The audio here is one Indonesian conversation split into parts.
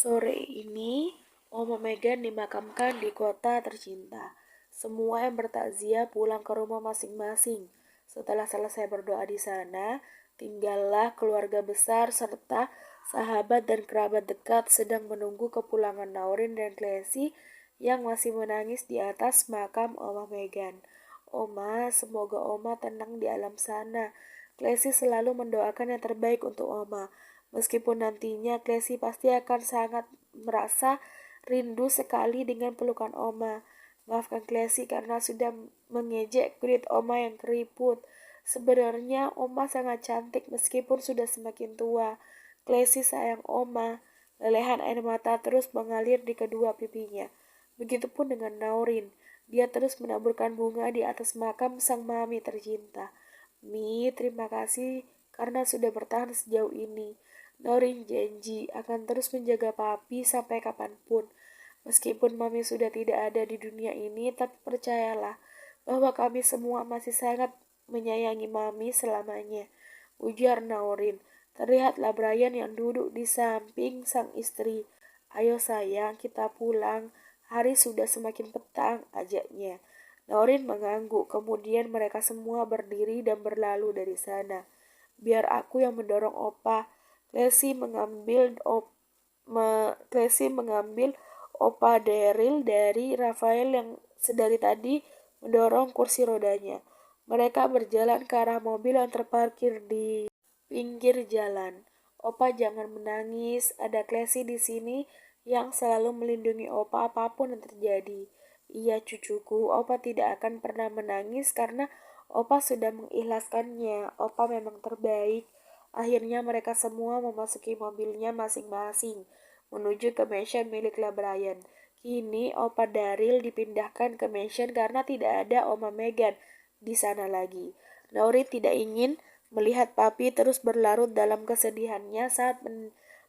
Sore ini, Oma Megan dimakamkan di kota tercinta. Semua yang bertakziah pulang ke rumah masing-masing. Setelah selesai berdoa di sana, tinggallah keluarga besar serta sahabat dan kerabat dekat sedang menunggu kepulangan Naurin dan Klesi yang masih menangis di atas makam Oma Megan. Oma, semoga Oma tenang di alam sana. Klesi selalu mendoakan yang terbaik untuk Oma. Meskipun nantinya Klesi pasti akan sangat merasa rindu sekali dengan pelukan Oma. Maafkan Klesi karena sudah mengejek kulit Oma yang keriput. Sebenarnya Oma sangat cantik meskipun sudah semakin tua. Klesi sayang Oma. Lelehan air mata terus mengalir di kedua pipinya. Begitupun dengan Naurin. Dia terus menaburkan bunga di atas makam sang mami tercinta. Mi, terima kasih karena sudah bertahan sejauh ini. Naurin janji akan terus menjaga papi sampai kapanpun. Meskipun mami sudah tidak ada di dunia ini, tapi percayalah bahwa kami semua masih sangat menyayangi mami selamanya. Ujar Naurin. Terlihatlah Brian yang duduk di samping sang istri. Ayo sayang, kita pulang. Hari sudah semakin petang, ajaknya. Naurin mengangguk, kemudian mereka semua berdiri dan berlalu dari sana. Biar aku yang mendorong Opa. Klesi mengambil Opa Daryl dari Rafael yang sedari tadi mendorong kursi rodanya. Mereka berjalan ke arah mobil yang terparkir di pinggir jalan. Opa jangan menangis, ada Klesi di sini yang selalu melindungi Opa apapun yang terjadi. Iya cucuku, Opa tidak akan pernah menangis karena Opa sudah mengikhlaskannya. Opa memang terbaik. Akhirnya mereka semua memasuki mobilnya masing-masing menuju ke mansion milik Brian. Kini Opa Daryl dipindahkan ke mansion karena tidak ada Oma Megan di sana lagi. Naurin tidak ingin melihat papi terus berlarut dalam kesedihannya saat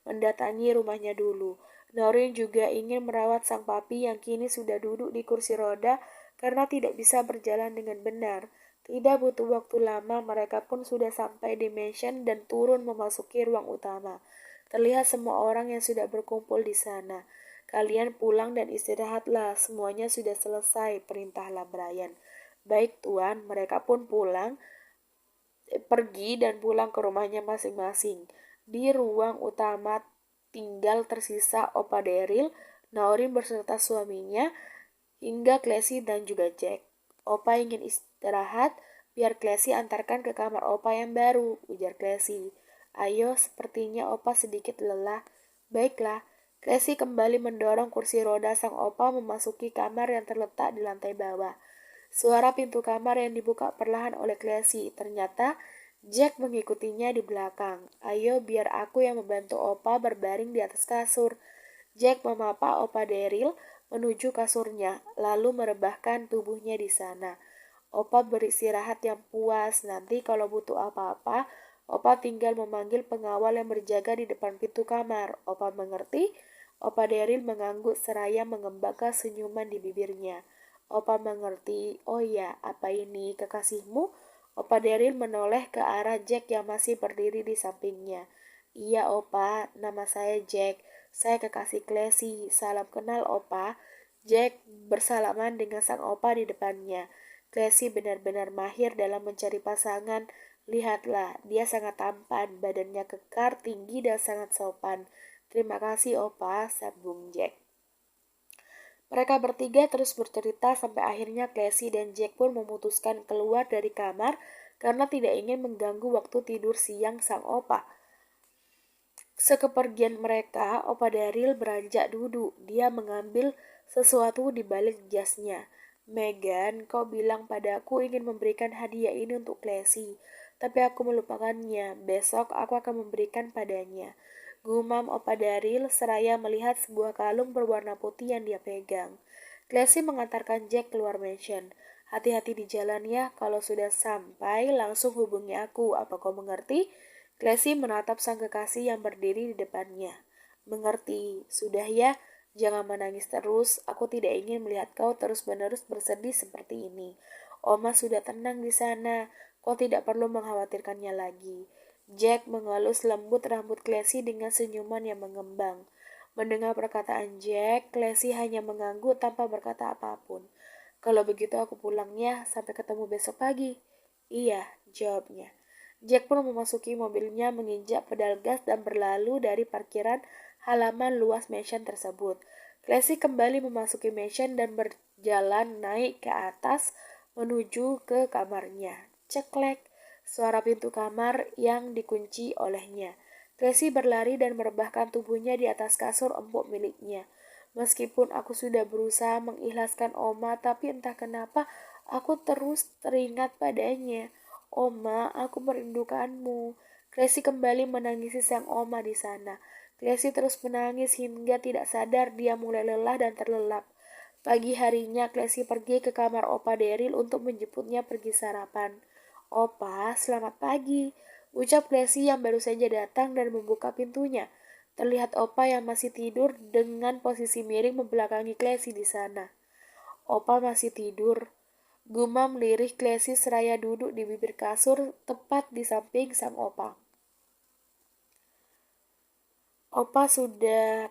mendatangi rumahnya dulu. Naurin juga ingin merawat sang papi yang kini sudah duduk di kursi roda karena tidak bisa berjalan dengan benar. Tidak butuh waktu lama, mereka pun sudah sampai di mansion dan turun memasuki ruang utama. Terlihat semua orang yang sudah berkumpul di sana. Kalian pulang dan istirahatlah, semuanya sudah selesai, perintahlah Brian. Baik tuan, mereka pun pergi dan pulang ke rumahnya masing-masing. Di ruang utama tinggal tersisa Opa Daryl, Naurin beserta suaminya, hingga Klesi dan juga Jack. Opa ingin istirahat, biar Klesi antarkan ke kamar Opa yang baru, ujar Klesi. Ayo, sepertinya Opa sedikit lelah. Baiklah, Klesi kembali mendorong kursi roda sang Opa memasuki kamar yang terletak di lantai bawah. Suara pintu kamar yang dibuka perlahan oleh Klesi. Ternyata Jack mengikutinya di belakang. Ayo, biar aku yang membantu Opa berbaring di atas kasur. Jack memapa Opa Daryl menuju kasurnya, lalu merebahkan tubuhnya di sana. Opa beristirahat yang puas, nanti kalau butuh apa-apa, Opa tinggal memanggil pengawal yang berjaga di depan pintu kamar. Opa mengerti? Opa Daryl mengangguk seraya mengembangkan senyuman di bibirnya. Opa mengerti. Oh ya, apa ini kekasihmu? Opa Daryl menoleh ke arah Jack yang masih berdiri di sampingnya. Iya Opa, nama saya Jack. Saya kekasih Klesi. Salam kenal Opa. Jack bersalaman dengan sang Opa di depannya. Klesi benar-benar mahir dalam mencari pasangan. Lihatlah, dia sangat tampan, badannya kekar, tinggi, dan sangat sopan. Terima kasih Opa, sambung Jack. Mereka bertiga terus bercerita sampai akhirnya Klesi dan Jack pun memutuskan keluar dari kamar karena tidak ingin mengganggu waktu tidur siang sang Opa. Sekepergian mereka, Opa Daryl beranjak duduk. Dia mengambil sesuatu di balik jasnya. Megan, kau bilang padaku ingin memberikan hadiah ini untuk Klesi, tapi aku melupakannya. Besok aku akan memberikan padanya. Gumam Opa Daryl seraya melihat sebuah kalung berwarna putih yang dia pegang. Klesi mengantarkan Jack keluar mansion. Hati-hati di jalan ya, kalau sudah sampai langsung hubungi aku, apa kau mengerti? Klesi menatap sang kekasih yang berdiri di depannya. Mengerti, sudah ya, jangan menangis terus, aku tidak ingin melihat kau terus-menerus bersedih seperti ini. Oma sudah tenang di sana, kau tidak perlu mengkhawatirkannya lagi. Jack mengelus lembut rambut Klesi dengan senyuman yang mengembang. Mendengar perkataan Jack, Classy hanya mengangguk tanpa berkata apapun. Kalau begitu aku pulangnya, sampai ketemu besok pagi. Iya, jawabnya. Jack pun memasuki mobilnya, menginjak pedal gas dan berlalu dari parkiran halaman luas mansion tersebut. Classy kembali memasuki mansion dan berjalan naik ke atas menuju ke kamarnya. Ceklek, suara pintu kamar yang dikunci olehnya. Classy berlari dan merebahkan tubuhnya di atas kasur empuk miliknya. Meskipun aku sudah berusaha mengikhlaskan Oma, tapi entah kenapa aku terus teringat padanya. Oma, aku merindukanmu. Classy kembali menangisi sang Oma di sana. Classy terus menangis hingga tidak sadar dia mulai lelah dan terlelap. Pagi harinya, Classy pergi ke kamar Opa Daryl untuk menjemputnya pergi sarapan. Opa, selamat pagi, ucap Classy yang baru saja datang dan membuka pintunya. Terlihat Opa yang masih tidur dengan posisi miring membelakangi Classy di sana. Opa masih tidur. Gumam lirih Classy seraya duduk di bibir kasur tepat di samping sang Opa. Opa, sudah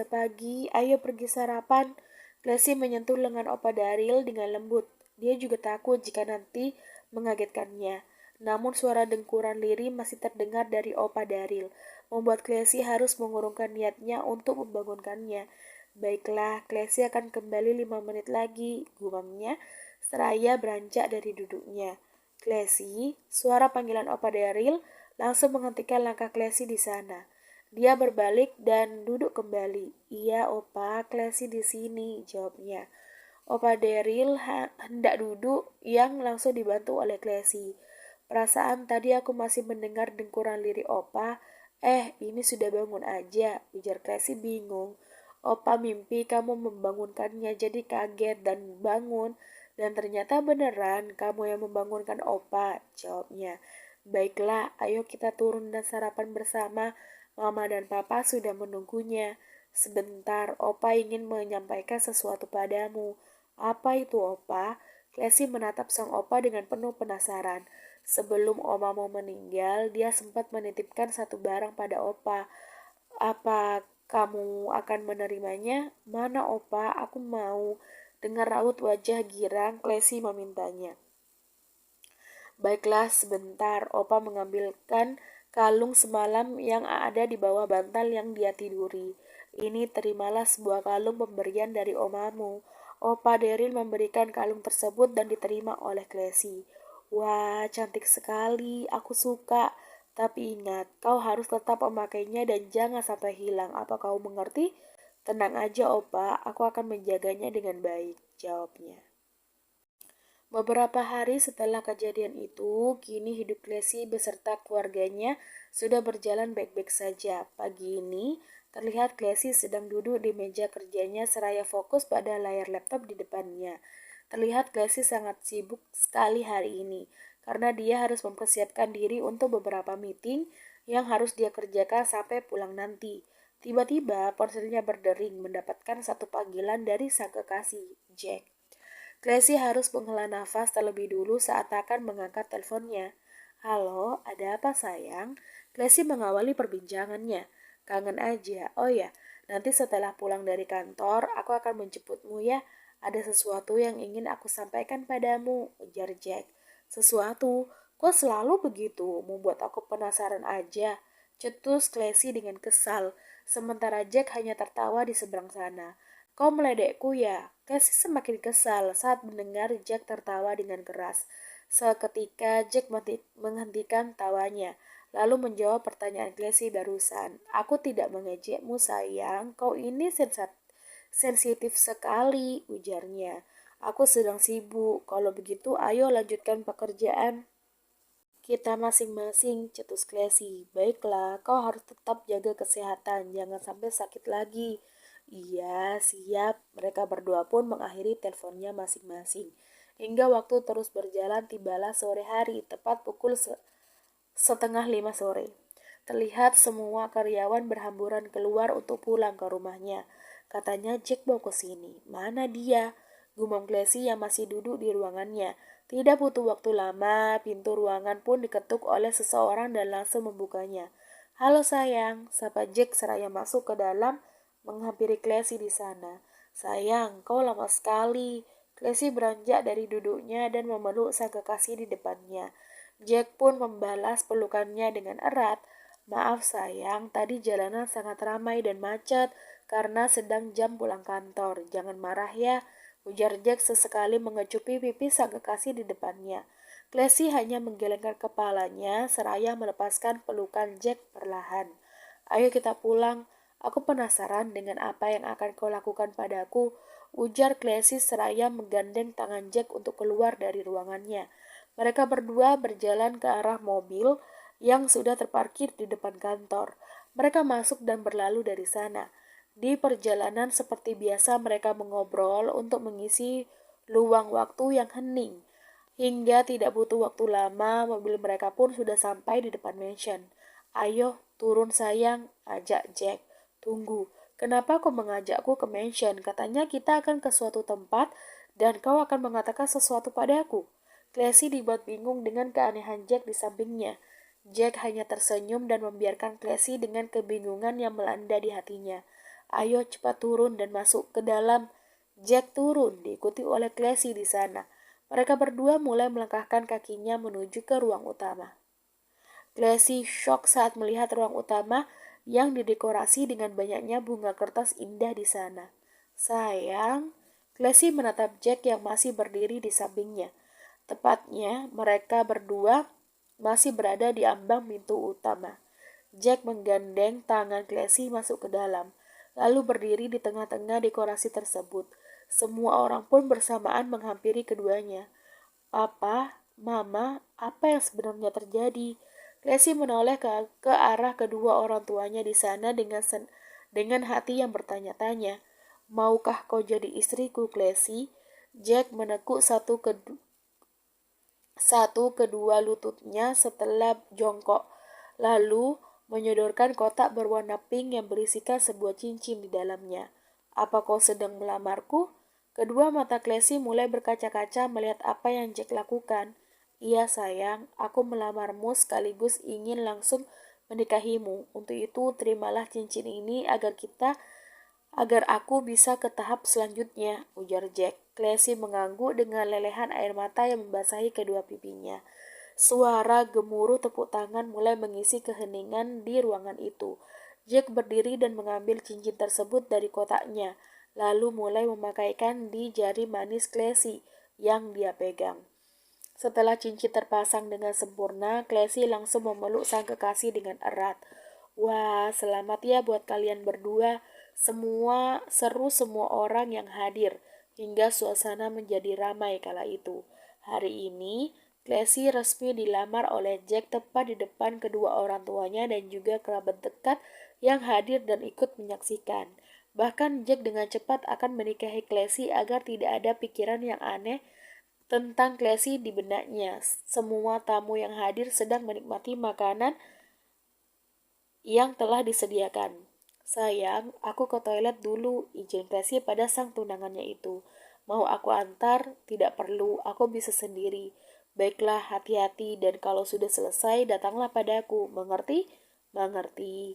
pagi, ayo pergi sarapan. Classy menyentuh lengan Opa Daryl dengan lembut. Dia juga takut jika nanti mengagetkannya. Namun suara dengkuran lirih masih terdengar dari Opa Daryl, membuat Classy harus mengurungkan niatnya untuk membangunkannya. Baiklah, Classy akan kembali 5 menit lagi, gumamnya, seraya beranjak dari duduknya. Classy, suara panggilan Opa Daryl langsung menghentikan langkah Classy di sana. Dia berbalik dan duduk kembali. Iya, Opa, Classy di sini, jawabnya. Opa Daryl hendak duduk yang langsung dibantu oleh Classy. Perasaan tadi aku masih mendengar dengkuran lirik Opa. Ini sudah bangun aja, ujar Classy bingung. Opa mimpi kamu membangunkannya jadi kaget dan bangun. Dan ternyata beneran kamu yang membangunkan Opa, jawabnya. Baiklah, ayo kita turun dan sarapan bersama. Mama dan Papa sudah menunggunya. Sebentar, Opa ingin menyampaikan sesuatu padamu. Apa itu, Opa? Classy menatap sang Opa dengan penuh penasaran. Sebelum Oma mau meninggal, dia sempat menitipkan satu barang pada Opa. Apa kamu akan menerimanya? Mana, Opa? Aku mau. Dengar raut wajah girang, Classy memintanya. Baiklah, sebentar. Opa mengambilkan kalung semalam yang ada di bawah bantal yang dia tiduri. Ini terimalah sebuah kalung pemberian dari omamu. Opa Daryl memberikan kalung tersebut dan diterima oleh Classy. Wah, cantik sekali. Aku suka. Tapi ingat, kau harus tetap memakainya dan jangan sampai hilang. Apa kau mengerti? Tenang aja, Opa. Aku akan menjaganya dengan baik, jawabnya. Beberapa hari setelah kejadian itu, kini hidup Classy beserta keluarganya sudah berjalan baik-baik saja. Pagi ini, terlihat Classy sedang duduk di meja kerjanya seraya fokus pada layar laptop di depannya. Terlihat Classy sangat sibuk sekali hari ini, karena dia harus mempersiapkan diri untuk beberapa meeting yang harus dia kerjakan sampai pulang nanti. Tiba-tiba ponselnya berdering mendapatkan satu panggilan dari sang kekasih, Jack. Classy harus menghela nafas terlebih dulu saat akan mengangkat teleponnya. Halo, ada apa sayang? Classy mengawali perbincangannya. Kangen aja. Oh ya, nanti setelah pulang dari kantor, aku akan menjemputmu ya. Ada sesuatu yang ingin aku sampaikan padamu, ujar Jack. Sesuatu? Kok selalu begitu? Membuat aku penasaran aja. Cetus Classy dengan kesal. Sementara Jack hanya tertawa di seberang sana. Kau meledekku ya? Casey semakin kesal saat mendengar Jack tertawa dengan keras. Seketika Jack menghentikan tawanya, lalu menjawab pertanyaan Casey barusan. Aku tidak mengejekmu sayang, kau ini sensitif sekali, ujarnya. Aku sedang sibuk, kalau begitu ayo lanjutkan pekerjaan kita masing-masing, cetus Classy. Baiklah, kau harus tetap jaga kesehatan, jangan sampai sakit lagi. Iya, siap. Mereka berdua pun mengakhiri teleponnya masing-masing. Hingga waktu terus berjalan, tibalah sore hari, tepat pukul setengah 5 sore. Terlihat semua karyawan berhamburan keluar untuk pulang ke rumahnya. Katanya Jack mau ke sini. Mana dia? Gumam Classy yang masih duduk di ruangannya. Tidak butuh waktu lama, pintu ruangan pun diketuk oleh seseorang dan langsung membukanya. "Halo sayang," sapa Jack seraya masuk ke dalam menghampiri Classy di sana. "Sayang, kau lama sekali." Classy beranjak dari duduknya dan memeluk sang kekasih di depannya. Jack pun membalas pelukannya dengan erat. "Maaf sayang, tadi jalanan sangat ramai dan macet karena sedang jam pulang kantor. Jangan marah ya," ujar Jack sesekali mengecupi pipi sang kekasih di depannya. Classy hanya menggelengkan kepalanya seraya melepaskan pelukan Jack perlahan. "Ayo kita pulang. Aku penasaran dengan apa yang akan kau lakukan padaku," ujar Classy seraya menggandeng tangan Jack untuk keluar dari ruangannya. Mereka berdua berjalan ke arah mobil yang sudah terparkir di depan kantor. Mereka masuk dan berlalu dari sana. Di perjalanan seperti biasa mereka mengobrol untuk mengisi luang waktu yang hening. Hingga tidak butuh waktu lama, mobil mereka pun sudah sampai di depan mansion. "Ayo, turun sayang," ajak Jack. "Tunggu, kenapa kau mengajakku ke mansion? Katanya kita akan ke suatu tempat dan kau akan mengatakan sesuatu padaku." Classy dibuat bingung dengan keanehan Jack di sampingnya. Jack hanya tersenyum dan membiarkan Classy dengan kebingungan yang melanda di hatinya. "Ayo cepat turun dan masuk ke dalam." Jack turun, diikuti oleh Classy di sana. Mereka berdua mulai melangkahkan kakinya menuju ke ruang utama. Classy shock saat melihat ruang utama yang didekorasi dengan banyaknya bunga kertas indah di sana. "Sayang," Classy menatap Jack yang masih berdiri di sampingnya. Tepatnya, mereka berdua masih berada di ambang pintu utama. Jack menggandeng tangan Classy masuk ke dalam, lalu berdiri di tengah-tengah dekorasi tersebut. Semua orang pun bersamaan menghampiri keduanya. "Papa, Mama, apa yang sebenarnya terjadi?" Classy menoleh ke arah kedua orang tuanya di sana dengan hati yang bertanya-tanya. "Maukah kau jadi istriku, Classy?" Jack menekuk satu kedua lututnya setelah jongkok, lalu menyodorkan kotak berwarna pink yang berisikan sebuah cincin di dalamnya. "Apa kau sedang melamarku?" Kedua mata Classy mulai berkaca-kaca melihat apa yang Jack lakukan. "Iya sayang, aku melamarmu sekaligus ingin langsung menikahimu. Untuk itu terimalah cincin ini agar aku bisa ke tahap selanjutnya," ujar Jack. Classy mengangguk dengan lelehan air mata yang membasahi kedua pipinya. Suara gemuruh tepuk tangan mulai mengisi keheningan di ruangan itu. Jack berdiri dan mengambil cincin tersebut dari kotaknya, lalu mulai memakaikan di jari manis Classy yang dia pegang. Setelah cincin terpasang dengan sempurna, Classy langsung memeluk sang kekasih dengan erat. "Wah, selamat ya buat kalian berdua," seru semua orang yang hadir, hingga suasana menjadi ramai kala itu. Hari ini, Classy resmi dilamar oleh Jack tepat di depan kedua orang tuanya dan juga kerabat dekat yang hadir dan ikut menyaksikan. Bahkan Jack dengan cepat akan menikahi Classy agar tidak ada pikiran yang aneh tentang Classy di benaknya. Semua tamu yang hadir sedang menikmati makanan yang telah disediakan. "Sayang, aku ke toilet dulu," izin Classy pada sang tunangannya itu. "Mau aku antar?" "Tidak perlu, aku bisa sendiri." "Baiklah, hati-hati dan kalau sudah selesai datanglah padaku. Mengerti?" "Mengerti."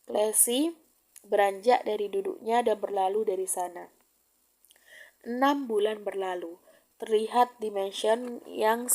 Classy beranjak dari duduknya dan berlalu dari sana. 6 bulan berlalu. Terlihat mansion yang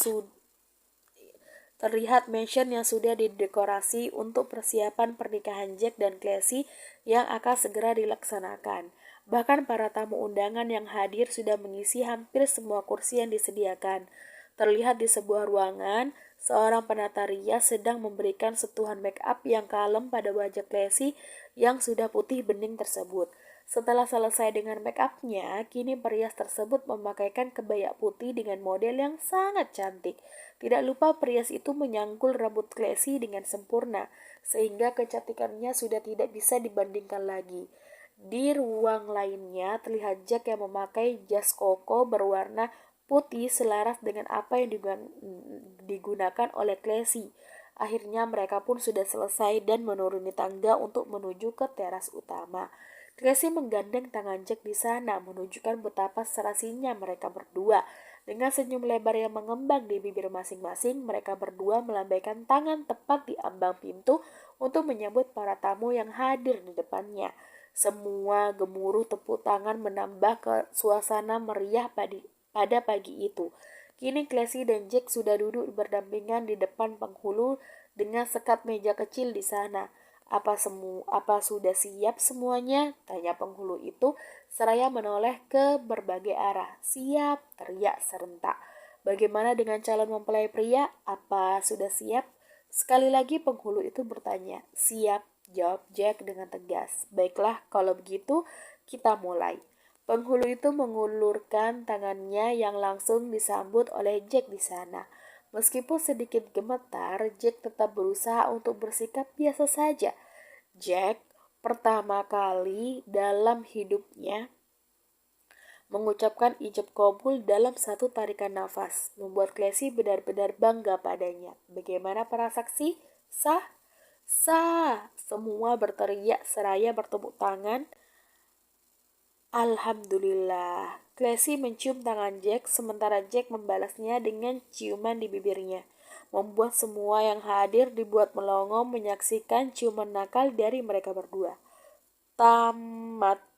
sudah didekorasi untuk persiapan pernikahan Jack dan Classy yang akan segera dilaksanakan. Bahkan para tamu undangan yang hadir sudah mengisi hampir semua kursi yang disediakan. Terlihat di sebuah ruangan, seorang penata rias sedang memberikan sentuhan make up yang kalem pada wajah Classy yang sudah putih bening tersebut. Setelah selesai dengan make up-nya, kini perias tersebut memakaikan kebaya putih dengan model yang sangat cantik. Tidak lupa perias itu menyangkul rambut Classy dengan sempurna, sehingga kecantikannya sudah tidak bisa dibandingkan lagi. Di ruang lainnya, terlihat Jack yang memakai jas koko berwarna putih selaras dengan apa yang digunakan oleh Classy. Akhirnya mereka pun sudah selesai dan menuruni tangga untuk menuju ke teras utama. Classy menggandeng tangan Jack di sana, menunjukkan betapa serasinya mereka berdua. Dengan senyum lebar yang mengembang di bibir masing-masing, mereka berdua melambaikan tangan tepat di ambang pintu untuk menyambut para tamu yang hadir di depannya. Semua gemuruh tepuk tangan menambah ke suasana meriah pada pagi itu. Kini Classy dan Jack sudah duduk berdampingan di depan penghulu dengan sekat meja kecil di sana. Apa sudah siap semuanya? Tanya penghulu itu seraya menoleh ke berbagai arah. Siap, teriak serentak. Bagaimana dengan calon mempelai pria? Apa sudah siap? Sekali lagi penghulu itu bertanya. Siap, jawab Jack dengan tegas. Baiklah, kalau begitu kita mulai. Penghulu itu mengulurkan tangannya yang langsung disambut oleh Jack di sana. Meskipun sedikit gemetar, Jack tetap berusaha untuk bersikap biasa saja. Jack pertama kali dalam hidupnya mengucapkan ijab kabul dalam satu tarikan nafas, membuat Classy benar-benar bangga padanya. Bagaimana para saksi? Sah? Sah! Semua berteriak seraya bertepuk tangan. Alhamdulillah. Classy mencium tangan Jack, sementara Jack membalasnya dengan ciuman di bibirnya. Membuat semua yang hadir dibuat melongo menyaksikan ciuman nakal dari mereka berdua. Tamat.